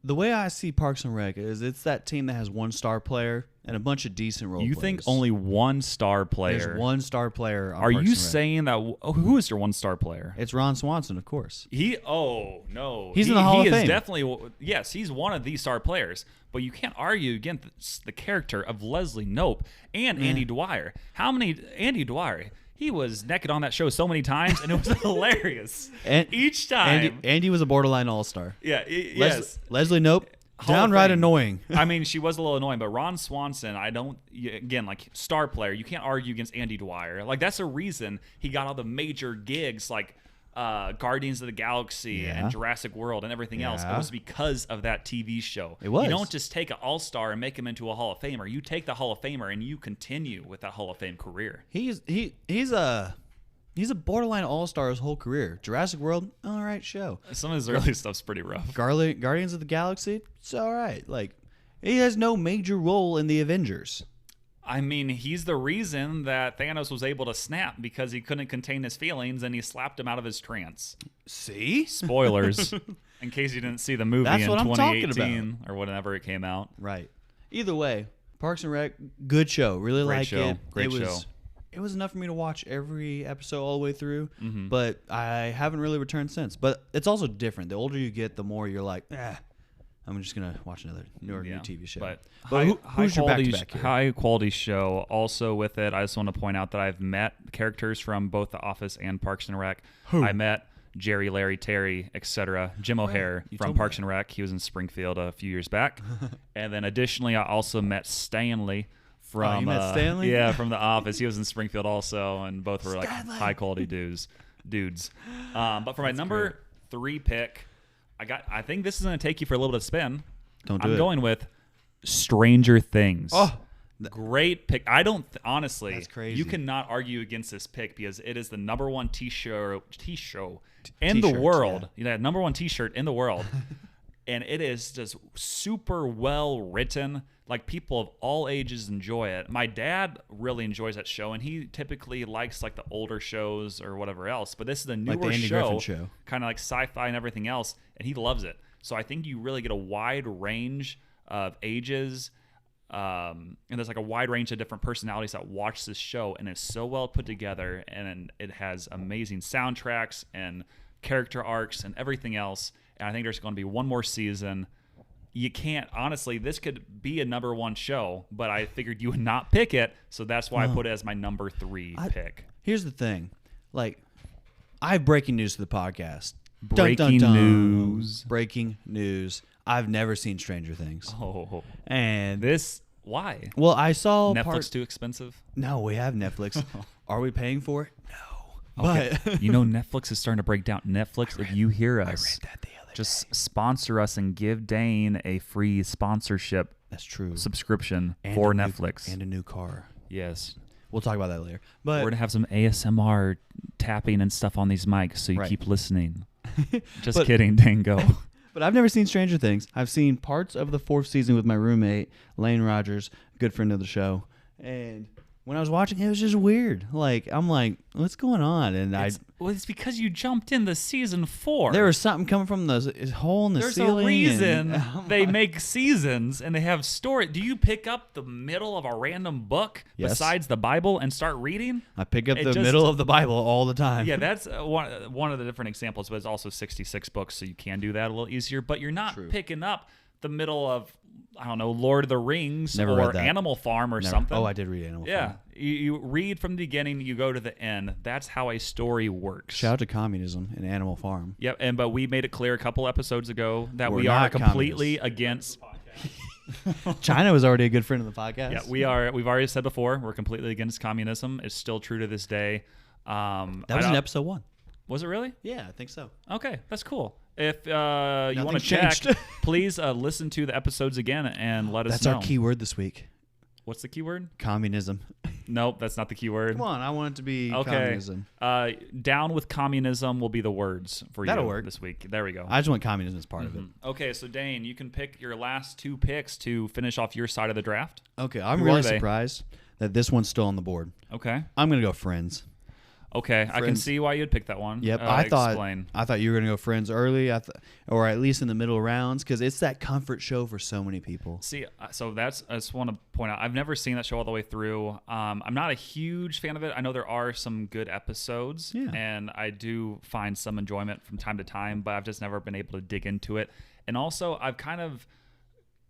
the way I see Parks and Rec is it's that team that has one star player and a bunch of decent role You players. think only one star player? There's one star player on Are Parks you and Rec. saying that? Who is your one star player? It's Ron Swanson, of course. No. He's in the Hall of He Fame. is definitely, yes, he's one of the star players. But you can't argue against the character of Leslie Knope and Andy Dwyer. Andy Dwyer, he was naked on that show so many times, and it was hilarious. And Each time. Andy was a borderline all-star. Yeah, yes. Leslie Knope, Hall of downright Fame. annoying. I mean, she was a little annoying, but Ron Swanson, again, like star player, you can't argue against Andy Dwyer. Like, that's a reason he got all the major gigs like Guardians of the Galaxy and Jurassic World and everything else. It was because of that TV show. It was. You don't just take an all-star and make him into a Hall of Famer. You take the Hall of Famer and you continue with that Hall of Fame career. He's a borderline all-star his whole career. Jurassic World, all right show. Some of his early stuff's pretty rough. Guardians of the Galaxy, it's all right. Like, he has no major role in the Avengers. I mean, he's the reason that Thanos was able to snap because he couldn't contain his feelings and he slapped him out of his trance. See? Spoilers, in case you didn't see the movie That's in what I'm talking 2018 or whenever it came out. Right. Either way, Parks and Rec, good show. Really Great like show. it. Great it was, show. It was enough for me to watch every episode all the way through, Mm-hmm. but I haven't really returned since. But it's also different. The older you get, the more you're like, I'm just going to watch another new TV show. But who's your back-to-back here? high quality show. Also with it, I just want to point out that I've met characters from both The Office and Parks and Rec. Who? I met Jerry, Larry, Terry, etc. Jim O'Hare you from told me Parks and Rec. He was in Springfield a few years back. And then additionally, I also met Stanley from you met Stanley? Yeah, from The Office. He was in Springfield also, and both were like Stanley! high quality dudes. But for my number 3 pick, I think this is going to take you for a little bit of spin. Don't do I'm it. going with Stranger Things. Oh, Great pick. I don't honestly. That's crazy. You cannot argue against this pick because it is the number one T-show in the T-shirts, world. Number one T-shirt in the world, and it is just super well written. Like, people of all ages enjoy it. My dad really enjoys that show, and he typically likes like the older shows or whatever else. But this is a newer Like the Andy Griffin show. kind of like sci-fi and everything else, and he loves it. So I think you really get a wide range of ages. And there's like a wide range of different personalities that watch this show, and it's so well put together, and it has amazing soundtracks and character arcs and everything else. And I think there's going to be one more season. You can't, honestly, this could be a number 1 show, but I figured you would not pick it, so that's why I put it as my number 3 pick. Here's the thing. Like, I have breaking news to the podcast. Breaking news. Breaking news. I've never seen Stranger Things. Oh, And why? well, I saw Netflix too expensive? No, we have Netflix. Are we paying for it? No. Okay. But You know, Netflix is starting to break down. Netflix, if you hear us, read that the other just sponsor us and give Dane a free sponsorship that's true. subscription And for a new- Netflix. and a new car. Yes. We'll talk about that later. We're But going to have some ASMR tapping and stuff on these mics so you Right. keep listening. Just But- kidding, Dane, go. But I've never seen Stranger Things. I've seen parts of the 4th season with my roommate, Lane Rogers, good friend of the show. And when I was watching, it was just weird. Like, I'm like, what's going on? And It's because you jumped in the season 4. there was something coming from the hole in the There's ceiling. a reason and- they make seasons and they have story. Do you pick up the middle of a random book Yes. besides the Bible and start reading? I pick up It the just- middle of the Bible all the time. Yeah, that's one of the different examples, but it's also 66 books, so you can do that a little easier. But you're not True. picking up the middle of, I don't know, Lord of the Rings Never or read that. Animal Farm or Never- something. Oh, I did read Animal Yeah, Farm. you read from the beginning, you go to the end. That's how a story works. Shout out to communism and Animal Farm. Yep, but we made it clear a couple episodes ago that We're we are not completely against. China was already a good friend of the podcast. Yeah, we are. We've already said before, we're completely against communism. It's still true to this day. That was in episode 1. Was it really? Yeah, I think so. Okay, that's cool. If you want to Nothing's check, changed. please listen to the episodes again and let us That's know. our keyword this week. What's the keyword? Communism. Nope, that's not the keyword. Come on, I want it to be Okay. communism. Down with communism will be the words for That'll you work. this week. There we go. I just want communism as part of it. Okay, so Dane, you can pick your last 2 picks to finish off your side of the draft. Okay, I'm Who really are they? surprised that this one's still on the board. Okay. I'm going to go Friends. Okay, I can Friends. see why you'd pick that one. Yep, Explain. I thought you were gonna go Friends early, or at least in the middle rounds, because it's that comfort show for so many people. See, so I just want to point out, I've never seen that show all the way through. I'm not a huge fan of it. I know there are some good episodes, Yeah. and I do find some enjoyment from time to time, but I've just never been able to dig into it. And also, I've kind of,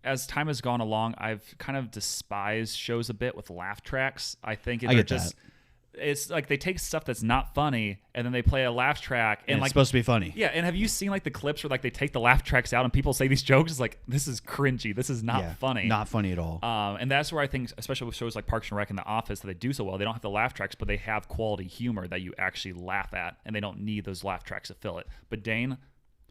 as time has gone along, I've kind of despised shows a bit with laugh tracks. I think I they're get just. that. It's like they take stuff that's not funny and then they play a laugh track and And like it's supposed to be funny. yeah. And have you seen like the clips where like they take the laugh tracks out and people say these jokes? It's like, this is cringy. This is not funny. Not funny at all. And that's where I think, especially with shows like Parks and Rec and The Office, that they do so well. They don't have the laugh tracks, but they have quality humor that you actually laugh at, and they don't need those laugh tracks to fill it. But Dane,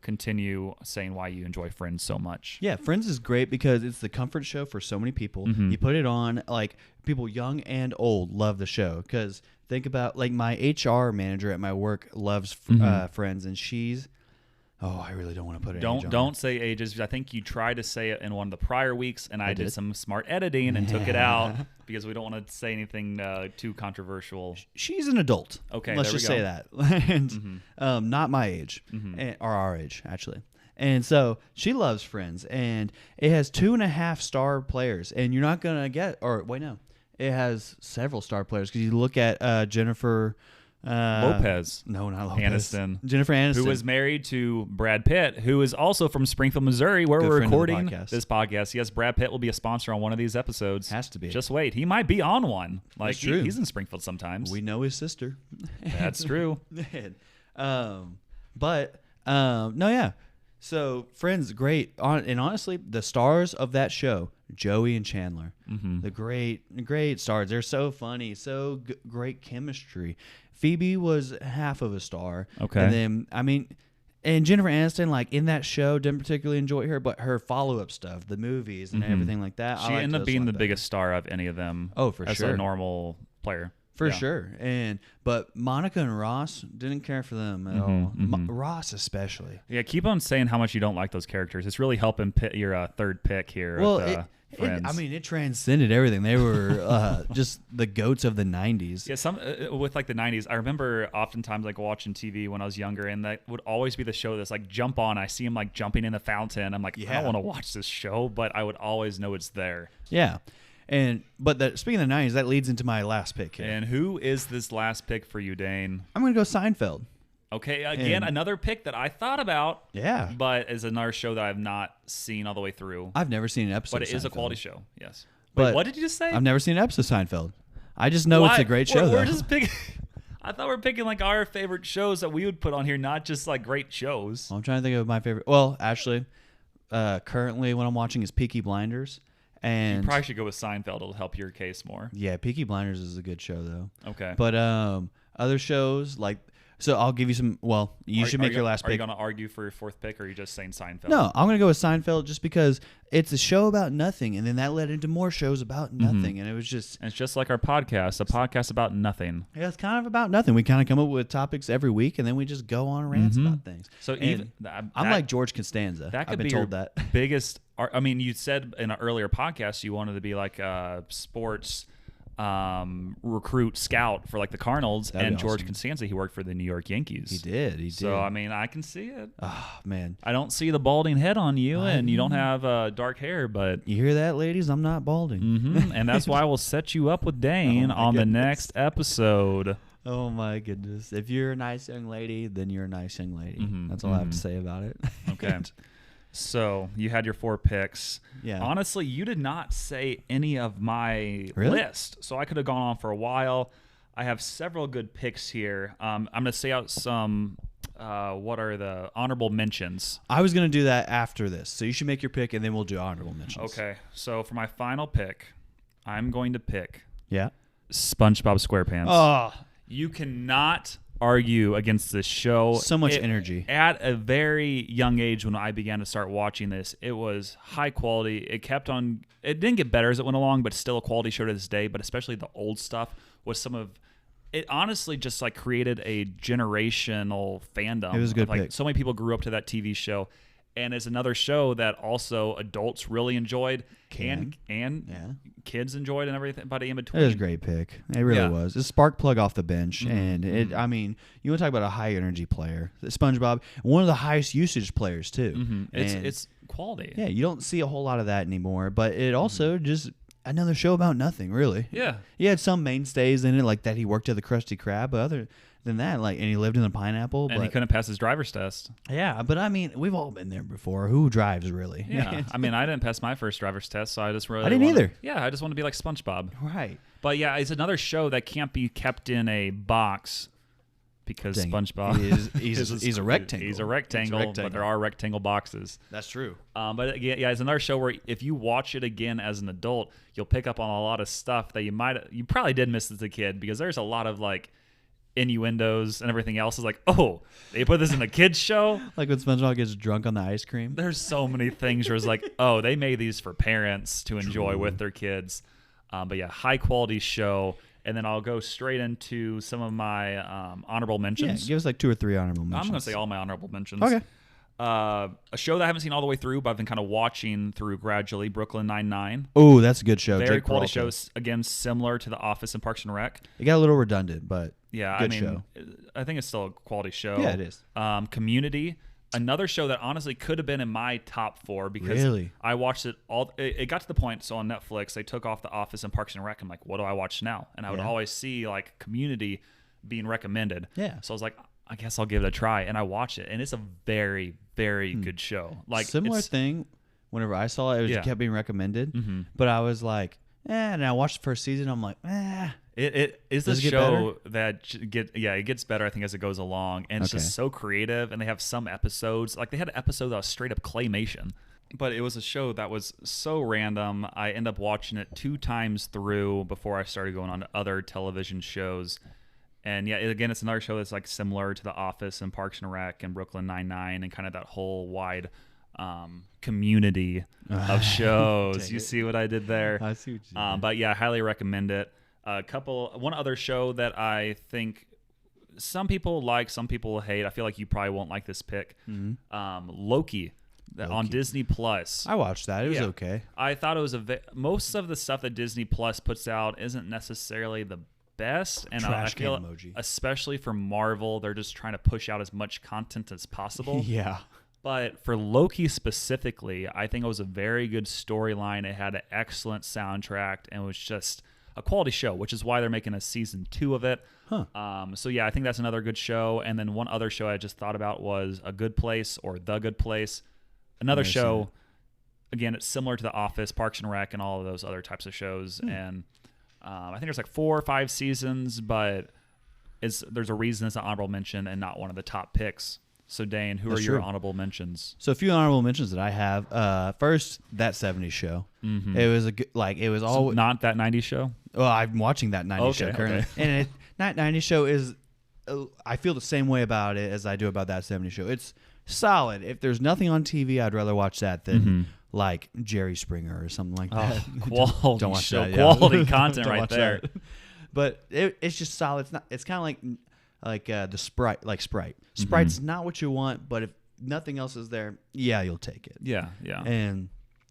continue saying why you enjoy Friends so much. Yeah, Friends is great because it's the comfort show for so many people. Mm-hmm. You put it on, like, people young and old love the show. Because think about, like, my HR manager at my work loves Friends, and she's, I really don't want to put it. Don't say ages. I think you tried to say it in one of the prior weeks, and I did did. some smart editing and took it out because we don't want to say anything too controversial. She's an adult. Okay, let's there we just go. say that, and not my age, or our age actually. And so she loves Friends, and it has 2.5 star players, and you're not gonna get. Or wait, no, it has several star players because you look at Jennifer. Lopez. No, not Lopez. Aniston. Jennifer Aniston. Who was married to Brad Pitt, who is also from Springfield, Missouri, where Good we're friend of the recording podcast. this podcast. Yes, Brad Pitt will be a sponsor on one of these episodes. Has to be. Just wait. He might be on one. Like That's true. He's in Springfield sometimes. We know his sister. That's true. No, yeah. So Friends, great. And honestly, the stars of that show, Joey and Chandler, the great stars. They're so funny, so great chemistry. Phoebe was half of a star. Okay. And then, and Jennifer Aniston, like, in that show, didn't particularly enjoy her, but her follow-up stuff, the movies and everything like that. She ended up being the biggest star of any of them. Oh, for as sure. a normal player. For Yeah. sure. But Monica and Ross didn't care for them at all. Ross especially. Yeah, keep on saying how much you don't like those characters. It's really helping pit your third pick here. Well, with, Friends. it transcended everything. They were just the goats of the 90s. Yeah, some with like the 90s. I remember oftentimes like watching TV when I was younger, and that would always be the show that's like jump on. I see him like jumping in the fountain. I'm like, I Yeah. don't want to watch this show, but I would always know it's there. Yeah. But speaking of the 90s, that leads into my last pick here. And who is this last pick for you, Dane? I'm going to go Seinfeld. Okay, again, another pick that I thought about. Yeah. But is another show that I've not seen all the way through. I've never seen an episode But it of is a Seinfeld. quality show. Yes. But Wait, what did you just say? I've never seen an episode of Seinfeld. I just know it's a great show, We're though. just picking. I thought we were picking like our favorite shows that we would put on here, not just like great shows. I'm trying to think of my favorite. Well, actually, currently what I'm watching is Peaky Blinders. And You probably should go with Seinfeld. It'll help your case more. yeah, Peaky Blinders is a good show, though. Okay. But other shows, like, so I'll give you some. Well, you should make your last Are you pick. going to argue for your fourth pick, or are you just saying Seinfeld? No, I'm gonna go with Seinfeld just because it's a show about nothing, and then that led into more shows about nothing, and it was just And it's just like our podcast, a podcast about nothing. yeah, it's kind of about nothing. We kind of come up with topics every week, and then we just go on rants about things. So And even I'm like George Costanza. that could I've been be told your that. biggest. I mean, you said in an earlier podcast you wanted to be like a sports recruit scout for like the Cardinals, That'd and be George awesome. Costanza, he worked for the New York Yankees. He did. So I mean, I can see it. Oh man, I don't see the balding head on you, and you don't have dark hair, but you hear that, ladies? I'm not balding. and that's why we'll set you up with Dane Oh, my on the goodness. next episode. Oh my goodness! If you're a nice young lady, then you're a nice young lady. That's all I have to say about it. Okay. So you had your 4 picks. Yeah. Honestly, you did not say any of my Really? list, so I could have gone on for a while. I have several good picks here. I'm going to say out some. What are the honorable mentions? I was gonna do that after this, so you should make your pick, and then we'll do honorable mentions. Okay. So for my final pick, I'm going to pick Yeah. SpongeBob SquarePants. Oh, You cannot argue against this show. So much energy. At a very young age when I began to start watching this, it was high quality. It kept on. It didn't get better as it went along, but still a quality show to this day. But especially the old stuff was some of. It honestly just like created a generational fandom. It was a good like pick. so many people grew up to that TV show. and it's another show that also adults really enjoyed and kids enjoyed and everything, but in between. It was a great pick. It really was. It's a spark plug off the bench, and I mean, you want to talk about a high energy player, SpongeBob, one of the highest usage players too. It's quality. Yeah, you don't see a whole lot of that anymore, but it also just another show about nothing, really. Yeah. He had some mainstays in it, like that he worked at the Krusty Krab, but other than that, like, and he lived in the pineapple. And he couldn't pass his driver's test. Yeah, but I mean, we've all been there before. Who drives, really? Yeah. I mean, I didn't pass my first driver's test, so I just really I didn't either. Yeah, I just want to be like SpongeBob. Right. But yeah, it's another show that can't be kept in a box because Dang it. SpongeBob He's a rectangle. He's a rectangle, but there are rectangle boxes. That's true. But again, yeah, it's another show where if you watch it again as an adult, you'll pick up on a lot of stuff that you probably did miss as a kid, because there's a lot of like innuendos and everything else. Is like, oh, they put this in a kid's show. Like when SpongeBob gets drunk on the ice cream. There's so many things where it's like, oh, they made these for parents to enjoy with their kids. But yeah, high quality show. And then I'll go straight into some of my honorable mentions. Yeah, give us like 2 or 3 honorable mentions. I'm going to say all my honorable mentions. Okay. A show that I haven't seen all the way through, but I've been kind of watching through gradually, Brooklyn Nine-Nine. Oh, that's a good show. Very Jake quality Peralta. shows. Again, similar to The Office and Parks and Rec. It got a little redundant, but yeah, good I mean, show. I think it's still a quality show. Yeah, it is. Community. Another show that honestly could have been in my top 4 because Really? I watched it all. It got to the point, so on Netflix, they took off The Office and Parks and Rec. I'm like, what do I watch now? And I would always see like Community being recommended. Yeah. So I was like, I guess I'll give it a try. And I watched it, and it's a very, very good show. Like Similar thing, whenever I saw it, it kept being recommended. But I was like, and I watched the first season, I'm like, It is a Does it get show that it gets better, I think, as it goes along, and it's Okay. just so creative. And they have some episodes, like they had an episode that was straight up claymation, but it was a show that was so random. I ended up watching it 2 times through before I started going on to other television shows. And yeah, again, it's another show that's like similar to The Office and Parks and Rec and Brooklyn Nine-Nine and kind of that whole wide community of shows. You see what I did there? I see what you did. But yeah, I highly recommend it. One other show that I think some people like, some people hate. I feel like you probably won't like this pick. Loki on Disney Plus. I watched that. It was Yeah. okay. I thought it was most of the stuff that Disney Plus puts out isn't necessarily the best, and I Trash feel can emoji. especially for Marvel, they're just trying to push out as much content as possible. Yeah. But for Loki specifically, I think it was a very good storyline. It had an excellent soundtrack, and it was just a quality show, which is why they're making a season 2 of it. So yeah, I think that's another good show. And then one other show I just thought about was A Good Place or The Good Place. Another show, again, it's similar to The Office, Parks and Rec, and all of those other types of shows. And I think there's like 4 or 5 seasons, but there's a reason it's an honorable mention and not one of the top picks. So Dane, who are your honorable mentions? So a few honorable mentions that I have. First, That 70s Show. It was a good, like, it was all Not That 90s Show? Well, I'm watching That 90s show currently, and That 90s show is. I feel the same way about it as I do about That 70s show. It's solid. If there's nothing on TV, I'd rather watch that than like Jerry Springer or something like that. Quality Don't watch show, that, yeah. quality content Don't right watch there. that. But it's just solid. It's not. It's kind of like the Sprite, like Sprite. Sprite's not what you want, but if nothing else is there, yeah, you'll take it. Yeah. And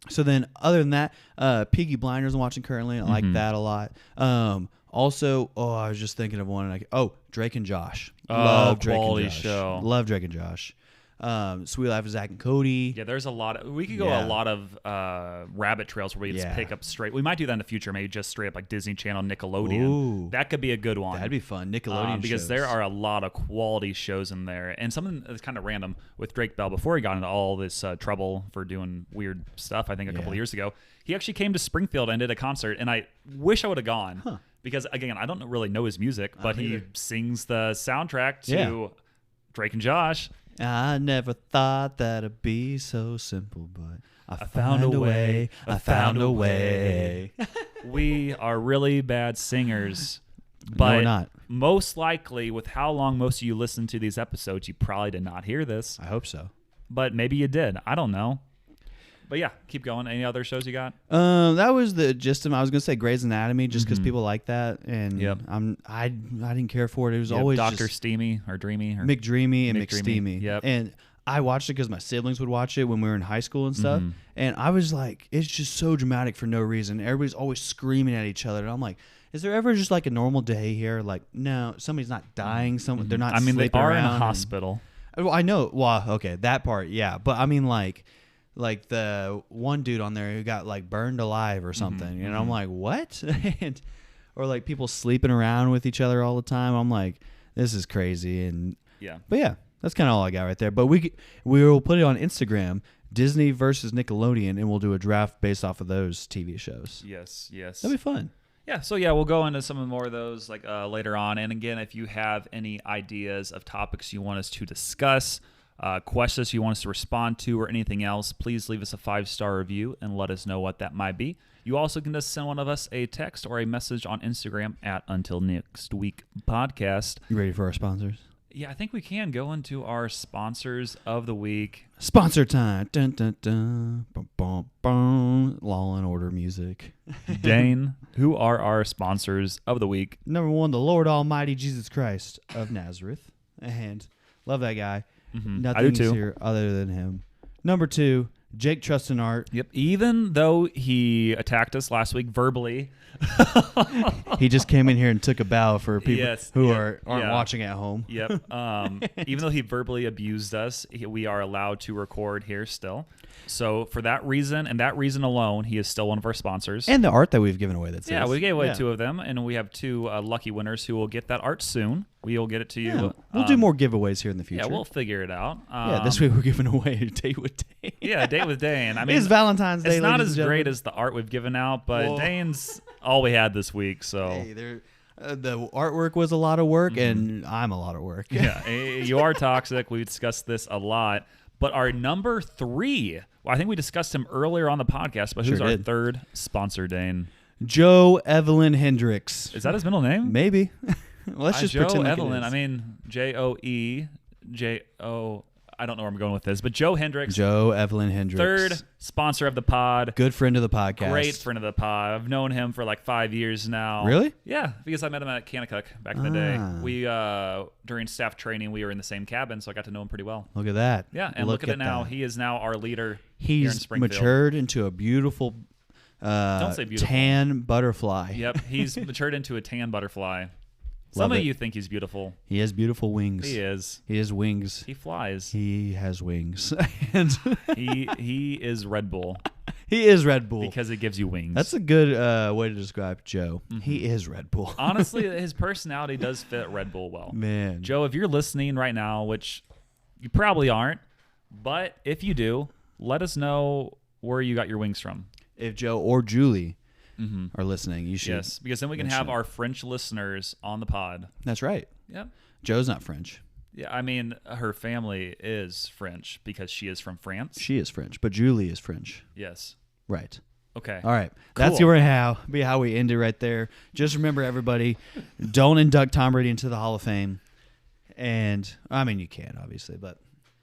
so then, other than that, Peaky Blinders I'm watching currently. I like that a lot. Also, I was just thinking of one. Drake and Josh. Love Drake quality and Josh. show. Love Drake and Josh. Sweet Life of Zach and Cody. Yeah, there's a lot of, we could go a lot of rabbit trails where we just pick up straight. We might do that in the future, maybe just straight up like Disney Channel, Nickelodeon. Ooh. That could be a good one. That'd be fun. Nickelodeon because shows. there are a lot of quality shows in there. And something that's kind of random with Drake Bell, before he got into all this trouble for doing weird stuff, I think a couple of years ago, he actually came to Springfield and did a concert, and I wish I would have gone because, again, I don't really know his music, but he sings the soundtrack to Drake and Josh. I never thought that it'd be so simple, but I found a way. I found a way. We are really bad singers, No, but we're not. most likely, with how long most of you listen to these episodes, you probably did not hear this, I hope so. but maybe you did. I don't know. But yeah, keep going. Any other shows you got? That was the gist of. I was gonna say Grey's Anatomy, just because people like that, and I didn't care for it. It was always Dr. just Steamy or Dreamy or McDreamy and McDreamy. McSteamy. Yep. And I watched it because my siblings would watch it when we were in high school and stuff. And I was like, it's just so dramatic for no reason. Everybody's always screaming at each other. And I'm like, is there ever just like a normal day here? Like, no, somebody's not dying. They're not. I mean, they sleeping are in a around hospital. well, I know. Well, okay, that part, yeah. But I mean, like the one dude on there who got like burned alive or something. And I'm like, what? Or like people sleeping around with each other all the time. I'm like, this is crazy. And Yeah. but yeah, that's kind of all I got right there. But we will put it on Instagram, Disney versus Nickelodeon, and we'll do a draft based off of those TV shows. Yes. That'd be fun. Yeah, so yeah, we'll go into some more of those like later on. And again, if you have any ideas of topics you want us to discuss, questions you want us to respond to, or anything else, please leave us a 5-star review and let us know what that might be. You also can just send one of us a text or a message on Instagram at Until Next Week Podcast. You ready for our sponsors? Yeah, I think we can go into our sponsors of the week. Sponsor time. Dun, dun, dun. Bum, bum, bum. Law and Order music. Dane, who are our sponsors of the week? Number 1, the Lord Almighty Jesus Christ of Nazareth. And love that guy. I do Nothing's too. here other than him. Number 2, Jake Trustin Art. Yep. Even though he attacked us last week verbally. He just came in here and took a bow for people Yes, who yeah, aren't yeah. watching at home. Yep. Even though he verbally abused us, we are allowed to record here still. So for that reason and that reason alone, he is still one of our sponsors. And the art that we've given away. That's yeah, we gave away 2 of them, and we have 2 lucky winners who will get that art soon. We will get it to you. Yeah, we'll do more giveaways here in the future. Yeah, we'll figure it out. Yeah, this week we're giving away a date with Dane. Yeah, a date with Dane. I mean, it's Valentine's Day. It's not ladies as and great gentlemen. as the art we've given out, but Whoa. Dane's all we had this week. So Hey, the artwork was a lot of work, and I'm a lot of work. yeah, you are toxic. We discussed this a lot. But our number 3, well, I think we discussed him earlier on the podcast, but who's Sure our did. 3rd sponsor, Dane? Joe Evelyn Hendricks. Is that his middle name? Maybe. Let's just Joe pretend like Evelyn. it is. I mean, Joejo. I don't know where I'm going with this, but Joe Hendricks, Joe Evelyn Hendricks. 3rd sponsor of the pod. Good friend of the podcast. Great friend of the pod. I've known him for like 5 years now. Really? Yeah, because I met him at Kanakuk back in the day. Ah. We during staff training, we were in the same cabin, so I got to know him pretty well. Look at that. Yeah, and look at it now. He is now our leader here in He's Springfield. matured into a beautiful, Don't say beautiful. tan butterfly. Yep, he's matured into a tan butterfly. Some Love of it. you think he's beautiful. He has beautiful wings. He is. He has wings. He flies. He has wings. And he is Red Bull he is Red Bull. because it gives you wings. That's a good way to describe Joe. He is Red Bull. Honestly, his personality does fit Red Bull well. Man. Joe, if you're listening right now, which you probably aren't, but if you do, let us know where you got your wings from. If Joe or Julie are listening, you should. Yes, because then we can have our French listeners on the pod. That's right. Yep. Joe's not French. Yeah, I mean, her family is French because she is from France. She is French, but Julie is French. Yes. Right. Okay. All right. That's Cool. how we end it right there. Just remember, everybody, don't induct Tom Brady into the Hall of Fame. And, I mean, you can, obviously, but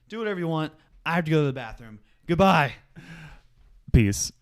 do whatever you want. I have to go to the bathroom. Goodbye. Peace.